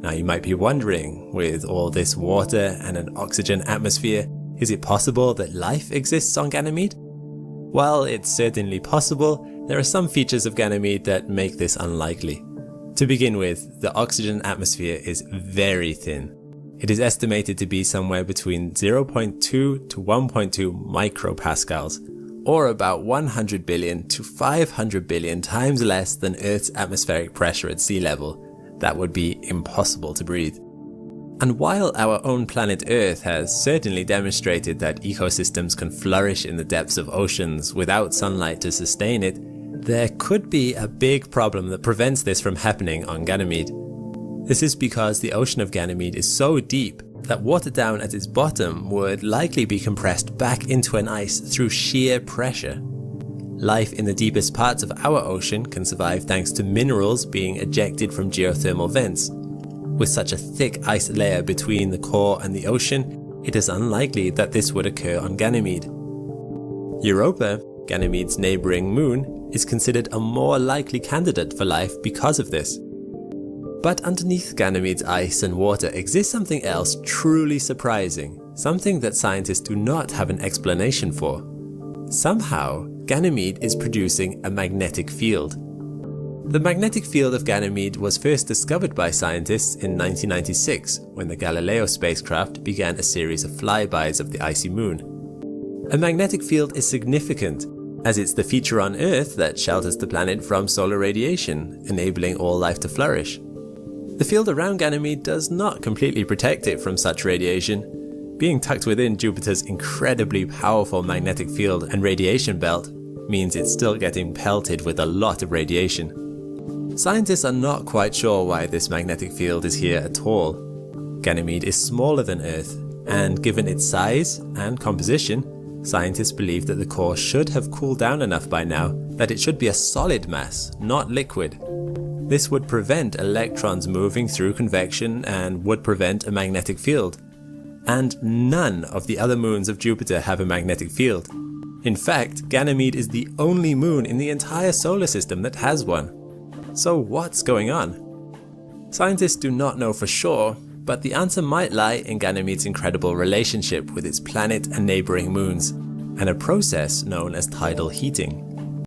Now you might be wondering, with all this water and an oxygen atmosphere, is it possible that life exists on Ganymede? While it's certainly possible, there are some features of Ganymede that make this unlikely. To begin with, the oxygen atmosphere is very thin. It is estimated to be somewhere between 0.2 to 1.2 micropascals, or about 100 billion to 500 billion times less than Earth's atmospheric pressure at sea level. That would be impossible to breathe. And while our own planet Earth has certainly demonstrated that ecosystems can flourish in the depths of oceans without sunlight to sustain it, there could be a big problem that prevents this from happening on Ganymede. This is because the ocean of Ganymede is so deep that water down at its bottom would likely be compressed back into an ice through sheer pressure. Life in the deepest parts of our ocean can survive thanks to minerals being ejected from geothermal vents. With such a thick ice layer between the core and the ocean, it is unlikely that this would occur on Ganymede. Europa, Ganymede's neighbouring moon, is considered a more likely candidate for life because of this. But underneath Ganymede's ice and water exists something else truly surprising, something that scientists do not have an explanation for. Somehow, Ganymede is producing a magnetic field. The magnetic field of Ganymede was first discovered by scientists in 1996 when the Galileo spacecraft began a series of flybys of the icy moon. A magnetic field is significant as it's the feature on Earth that shelters the planet from solar radiation, enabling all life to flourish. The field around Ganymede does not completely protect it from such radiation. Being tucked within Jupiter's incredibly powerful magnetic field and radiation belt means it's still getting pelted with a lot of radiation. Scientists are not quite sure why this magnetic field is here at all. Ganymede is smaller than Earth, and given its size and composition, scientists believe that the core should have cooled down enough by now that it should be a solid mass, not liquid. This would prevent electrons moving through convection and would prevent a magnetic field. And none of the other moons of Jupiter have a magnetic field. In fact, Ganymede is the only moon in the entire solar system that has one. So what's going on? Scientists do not know for sure, but the answer might lie in Ganymede's incredible relationship with its planet and neighbouring moons, and a process known as tidal heating.